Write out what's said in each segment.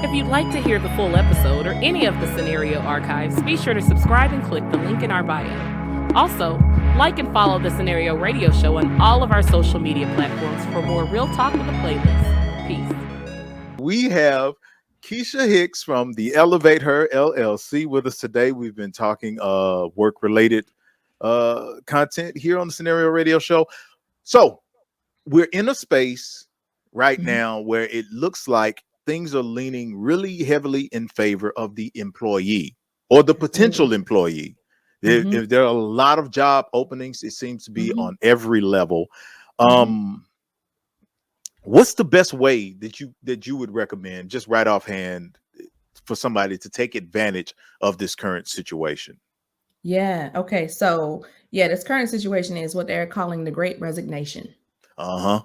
If you'd like to hear the full episode or any of the scenario archives, be sure to subscribe and click the link in our bio. Also, like and follow the Scenario Radio Show on all of our social media platforms for more real talk with the playlist. Peace. We have Kisha Hicks from the ElevatHer LLC with us today. We've been talking work-related content here on the Scenario Radio Show. So we're in a space right now where it looks like things are leaning really heavily in favor of the employee or the potential employee. If there are a lot of job openings, it seems to be on every level. What's the best way that you would recommend, just right offhand, for somebody to take advantage of this current situation? Yeah. Okay. So this current situation is what they're calling the Great Resignation. And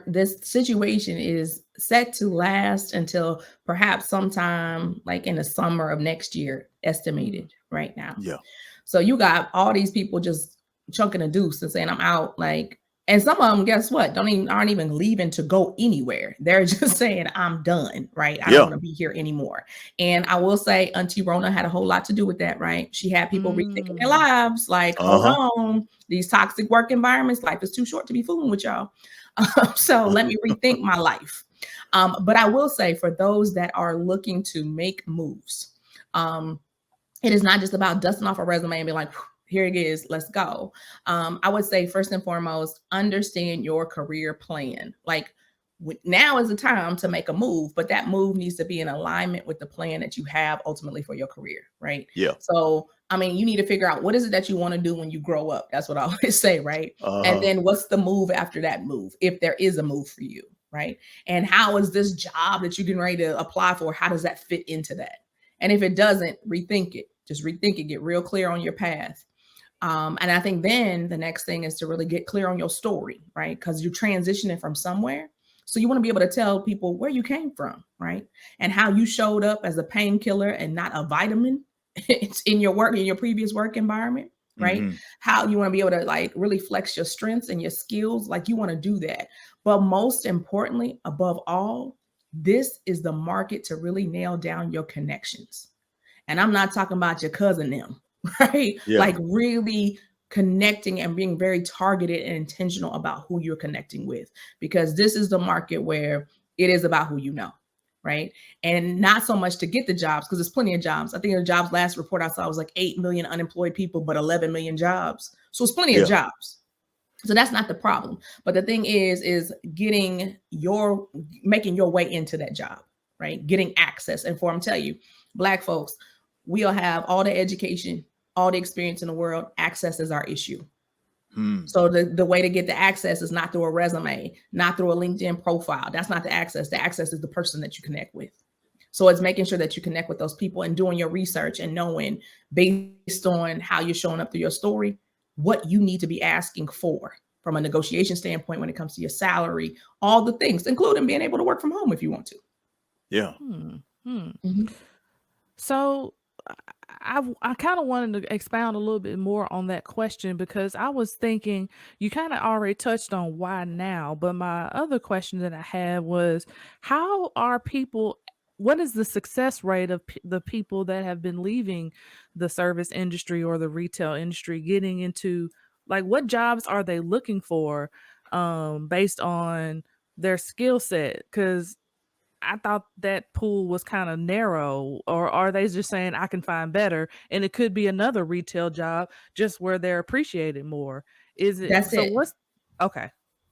this situation is set to last until perhaps sometime like in the summer of next year, estimated right now. Yeah. So you got all these people just chunking a deuce and saying, I'm out. Like, and some of them, guess what? Aren't even leaving to go anywhere. They're just saying, I'm done, right? I don't want to be here anymore. And I will say Auntie Rona had a whole lot to do with that, right? She had people rethinking their lives, like, hold on, these toxic work environments, life is too short to be fooling with y'all. So let me rethink my life. But I will say for those that are looking to make moves, it is not just about dusting off a resume and being like, here it is, let's go. I would say first and foremost, understand your career plan. Like now is the time to make a move, but that move needs to be in alignment with the plan that you have ultimately for your career, right? Yeah. So, I mean, you need to figure out what is it that you want to do when you grow up. That's what I always say, right? And then what's the move after that move, if there is a move for you, right? And how is this job that you're getting ready to apply for, how does that fit into that? And if it doesn't, rethink it. Just rethink it, get real clear on your path. And I think then the next thing is to really get clear on your story, right? Because you're transitioning from somewhere. So you want to be able to tell people where you came from, right? And how you showed up as a painkiller and not a vitamin in your previous work environment, right? How you want to be able to like really flex your strengths and your skills. Like you want to do that. But most importantly, above all, this is the market to really nail down your connections. And I'm not talking about your cousin them, right? Yeah. Like really connecting and being very targeted and intentional about who you're connecting with, because this is the market where it is about who you know, right? And not so much to get the jobs, because there's plenty of jobs. I think the jobs last report I saw was like 8 million unemployed people, but 11 million jobs. So it's plenty of jobs. So that's not the problem. But the thing is making your way into that job, right? Getting access. And I'm telling you, Black folks, we'll have all the education, all the experience in the world. Access is our issue. So the way to get the access is not through a resume, not through a LinkedIn profile. That's not the access. The access is the person that you connect with. So it's making sure that you connect with those people and doing your research and knowing based on how you're showing up through your story, what you need to be asking for from a negotiation standpoint when it comes to your salary, all the things, including being able to work from home if you want to. Yeah. So I kind of wanted to expound a little bit more on that question, because I was thinking you kind of already touched on why now, but my other question that I had was, how are people, what is the success rate of the people that have been leaving the service industry or the retail industry, getting into, like, what jobs are they looking for based on their skill set? Because I thought that pool was kind of narrow. Or are they just saying I can find better, and it could be another retail job just where they're appreciated more? Is it? That's it. Okay.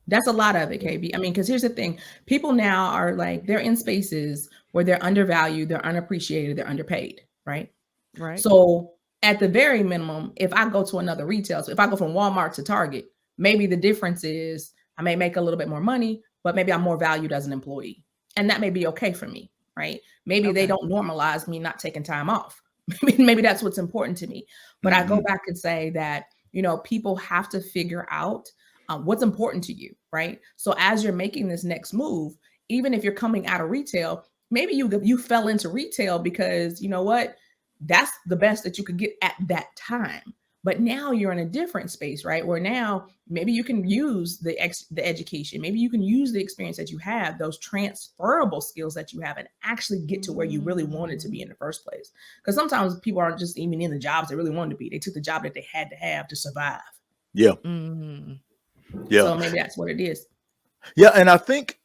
That's a lot of it, KB. I mean, because here's the thing. People now are like, they're in spaces where they're undervalued, they're unappreciated, they're underpaid, right? Right. So at the very minimum, if I go to another retail, so if I go from Walmart to Target, maybe the difference is I may make a little bit more money, but maybe I'm more valued as an employee. And that may be okay for me, right? Maybe they don't normalize me not taking time off. Maybe that's what's important to me. But I go back and say that, people have to figure out what's important to you, right? So as you're making this next move, even if you're coming out of retail, maybe you fell into retail because you know what? That's the best that you could get at that time. But now you're in a different space, right? Where now maybe you can use the education, maybe you can use the experience that you have, those transferable skills that you have, and actually get to where you really wanted to be in the first place. Because sometimes people aren't just even in the jobs they really wanted to be. They took the job that they had to have to survive. Yeah. Mhm. Yeah. So maybe that's what it is. Yeah, and I think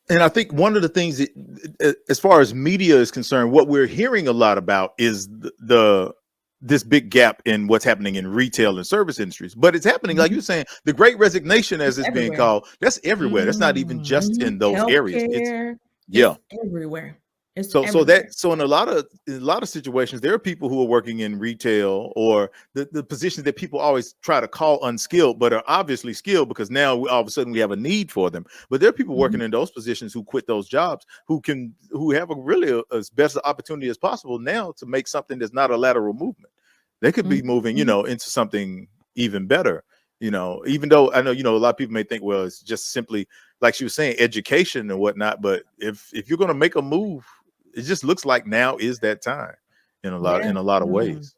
one of the things that, as far as media is concerned, what we're hearing a lot about is this big gap in what's happening in retail and service industries. But it's happening, like Mhm. you're saying, the Great Resignation, as It's it's being everywhere. called, that's everywhere. That's not even just Mm. in those areas. It's Healthcare, yeah. it's everywhere. It's So everywhere. in a lot of situations, there are people who are working in retail or the positions that people always try to call unskilled, but are obviously skilled because now all of a sudden we have a need for them. But there are people working Mhm. in those positions who quit those jobs who have a really as best opportunity as possible now to make something that's not a lateral movement. They could be Mhm. moving, Mhm. into something even better. Even though I know, a lot of people may think, well, it's just simply like she was saying, education and whatnot. But if you're going to make a move, it just looks like now is that time Yeah. in a lot of Mm. ways.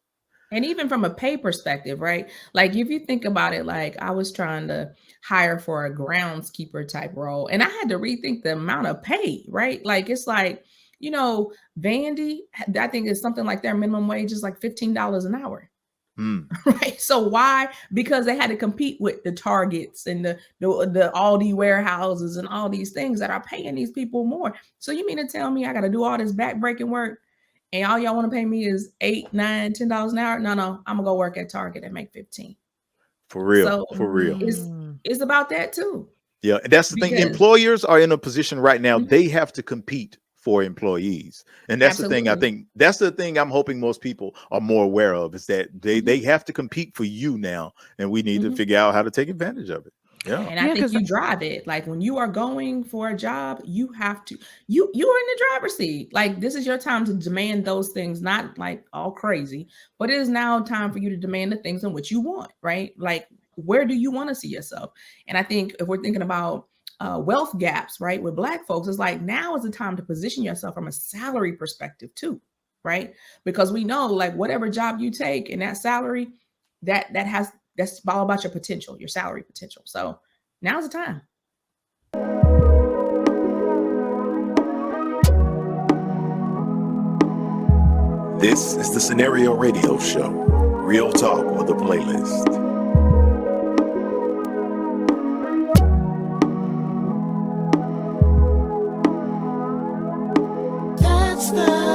And even from a pay perspective, right? Like if you think about it, like I was trying to hire for a groundskeeper type role, and I had to rethink the amount of pay, right? Like it's like, Vandy, I think it's something like their minimum wage is like $15 an hour. Mm, Right. So why? Because they had to compete with the Targets and the Aldi warehouses and all these things that are paying these people more. So you mean to tell me I got to do all this backbreaking work and all y'all want to pay me is $8, $9, $10 an hour? No, I'm gonna go work at Target and make 15. for real, So for real. it's Mm. it's about that too. Yeah, and that's the thing. Because Employers are in a position right now; Mhm. they have to compete for employees, and that's the thing. I Absolutely. think that's the thing. I'm hoping most people are more aware of is that Mhm. they have to compete for you now, and we need to Mhm. figure out how to take advantage of it. Yeah, And I Yeah, think because you drive it. Like when you are going for a job, you have to you are in the driver's seat. Like this is your time to demand those things, not like all crazy, but it is now time for you to demand the things in which you want, right? Like where do you want to see yourself? And I think if we're thinking about wealth gaps, right, with Black folks, it's like now is the time to position yourself from a salary perspective too, right? Because we know like whatever job you take and that salary, that's all about your potential, your salary potential. So now's the time. This is the Scenario Radio Show. Real talk with a playlist. That's the